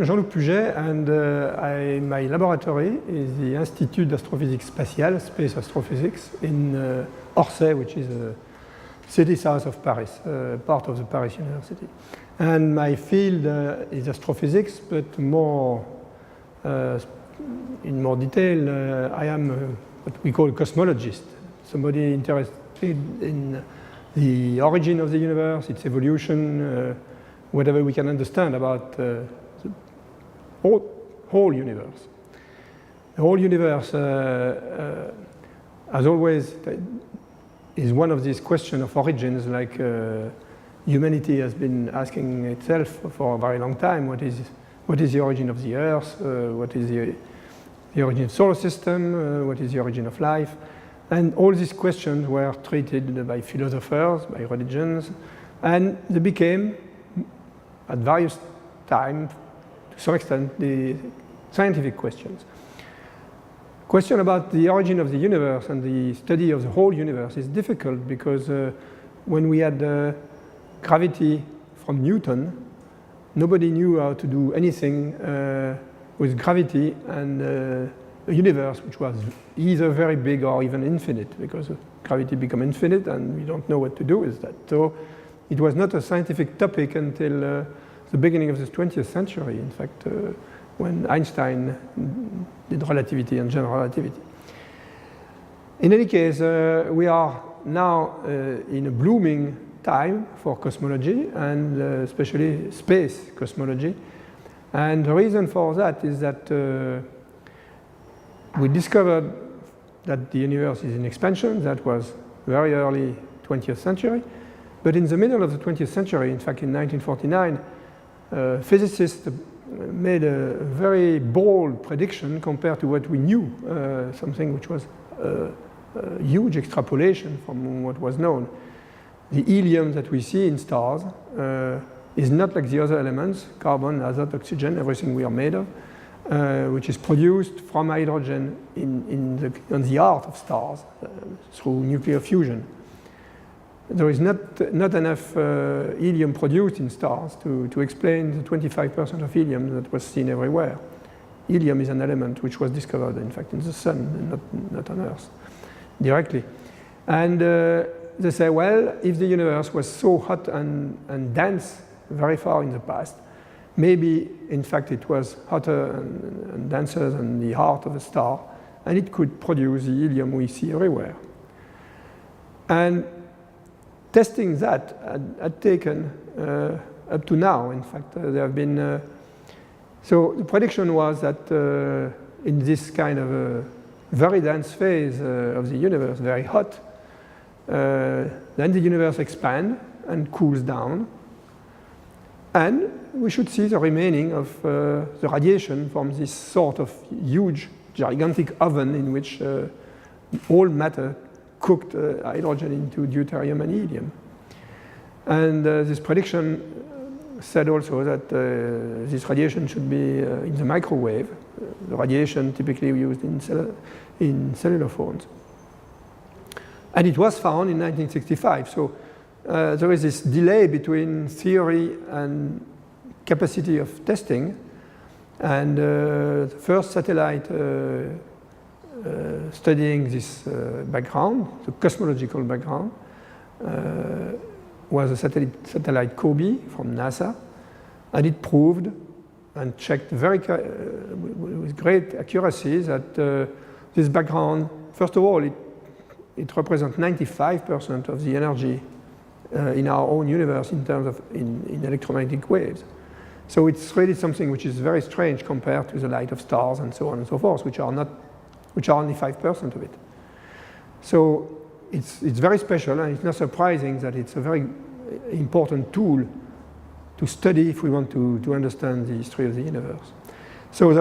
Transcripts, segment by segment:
Jean-Luc Puget, and my laboratory is the Institut d'Astrophysique Spatiale, Space Astrophysics, in Orsay, which is a city south of Paris, part of the Paris University. And my field is astrophysics, but more in more detail, I am what we call a cosmologist, somebody interested in the origin of the universe, its evolution, whatever we can understand about the whole universe. The whole universe, as always, is one of these questions of origins, like humanity has been asking itself for a very long time. What is the origin of the Earth? What is the origin of the solar system? What is the origin of life? And all these questions were treated by philosophers, by religions, and they became, at various times, to some extent, the scientific questions. Question about the origin of the universe and the study of the whole universe is difficult because when we had gravity from Newton, nobody knew how to do anything with gravity and a universe which was either very big or even infinite, because gravity becomes infinite and we don't know what to do with that. So it was not a scientific topic until the beginning of the 20th century, in fact, when Einstein did relativity and general relativity. In any case, we are now in a blooming time for cosmology, and especially space cosmology. And the reason for that is that we discovered that the universe is in expansion. That was very early 20th century. But in the middle of the 20th century, in fact in 1949, physicists made a very bold prediction compared to what we knew, something which was a huge extrapolation from what was known. The helium that we see in stars is not like the other elements, carbon, azote, oxygen, everything we are made of, which is produced from hydrogen on the heart of stars through nuclear fusion. There is not enough helium produced in stars to explain the 25% of helium that was seen everywhere. Helium is an element which was discovered, in fact, in the sun, not on Earth directly. And they say, well, if the universe was so hot and dense very far in the past, maybe, in fact, it was hotter and denser than the heart of a star, and it could produce the helium we see everywhere. And testing that had taken up to now. In fact, there have been... so the prediction was that in this kind of a very dense phase of the universe, very hot, then the universe expands and cools down. And we should see the remaining of the radiation from this sort of huge, gigantic oven in which all matter cooked hydrogen into deuterium and helium. And this prediction said also that this radiation should be in the microwave, the radiation typically used in cellular phones. And it was found in 1965. So there is this delay between theory and capacity of testing. And the first satellite studying this background, the cosmological background, was a satellite COBE from NASA. And it proved and checked with great accuracy that this background, first of all, it represents 95% of the energy in our own universe in terms of in electromagnetic waves. So it's really something which is very strange compared to the light of stars and so on and so forth, which are only 5% of it. So it's very special, and it's not surprising that it's a very important tool to study if we want to understand the history of the universe. So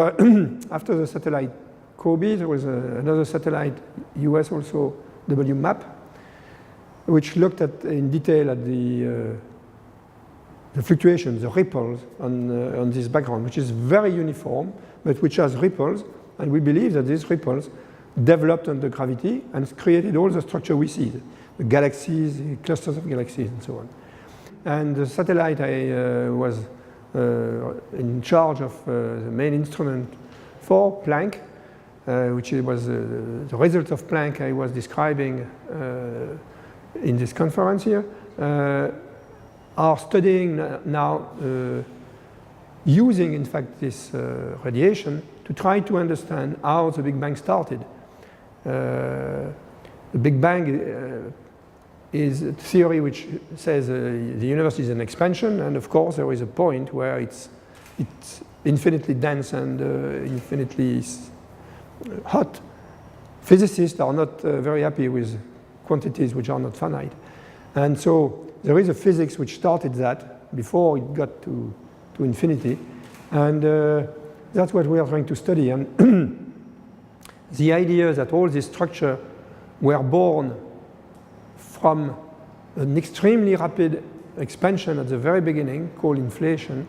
after the satellite COBE, there was another satellite, US also, WMAP, which looked at in detail at the fluctuations, the ripples on this background, which is very uniform, but which has ripples, and we believe that these ripples developed under gravity and created all the structure we see, the galaxies, the clusters of galaxies, and so on. And the satellite I was in charge of the main instrument for Planck, which was the result of Planck I was describing in this conference here, are studying now using, in fact, this radiation to try to understand how the Big Bang started. The Big Bang is a theory which says the universe is an expansion, and of course there is a point where it's infinitely dense and infinitely hot. Physicists are not very happy with quantities which are not finite. And so there is a physics which started that before it got to infinity. And that's what we are trying to study. And the idea that all these structures were born from an extremely rapid expansion at the very beginning called inflation.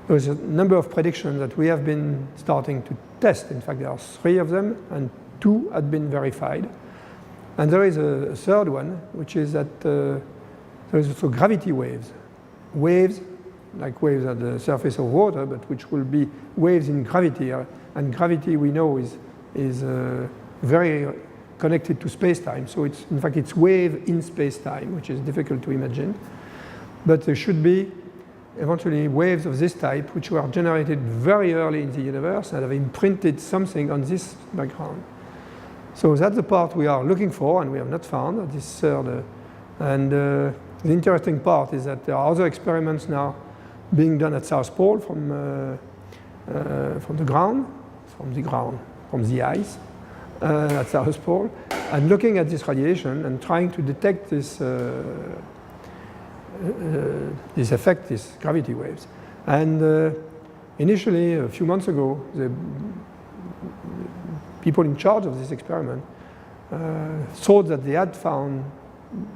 There is a number of predictions that we have been starting to test. In fact, there are 3 of them, and 2 had been verified. And there is a third one, which is that there is also gravity waves. Waves, like waves at the surface of water, but which will be waves in gravity. And gravity, we know, is very connected to space-time. So it's, in fact, it's wave in space-time, which is difficult to imagine. But there should be eventually waves of this type, which were generated very early in the universe and have imprinted something on this background. So that's the part we are looking for, and we have not found at this third. And the interesting part is that there are other experiments now being done at South Pole from the ice at South Pole, and looking at this radiation and trying to detect this this effect, these gravity waves. And initially, a few months ago, the people in charge of this experiment thought that they had found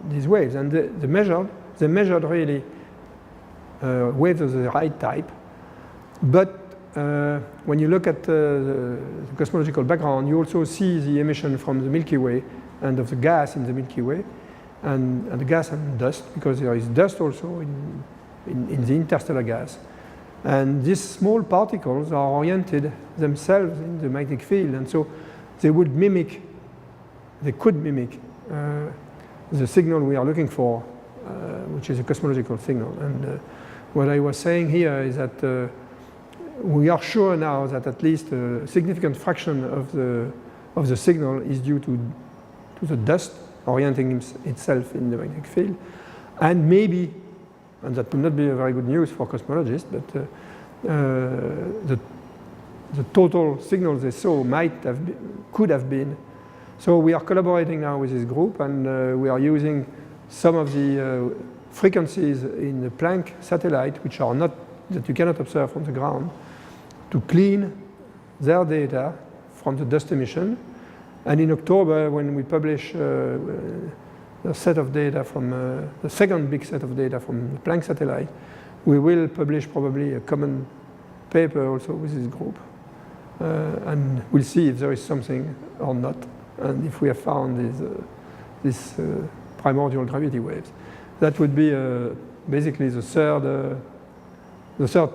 these waves, and they measured really waves of the right type. But when you look at the cosmological background, you also see the emission from the Milky Way and of the gas in the Milky Way, and the gas and dust, because there is dust also in the interstellar gas. And these small particles are oriented themselves in the magnetic field, and so they could mimic the signal we are looking for, which is a cosmological signal. And what I was saying here is that we are sure now that at least a significant fraction of the signal is due to the dust orienting itself in the magnetic field. And maybe, and that would not be a very good news for cosmologists, but the total signals they saw could have been. So we are collaborating now with this group, and we are using some of the frequencies in the Planck satellite, which are not, that you cannot observe from the ground, to clean their data from the dust emission. And in October, when we publish a set of data from the second big set of data from the Planck satellite, we will publish probably a common paper also with this group. And we'll see if there is something or not, and if we have found these primordial gravity waves. That would be basically the third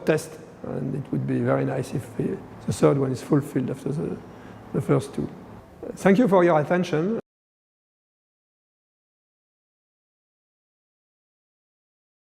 test, and it would be very nice if the third one is fulfilled after the first 2. Thank you for your attention.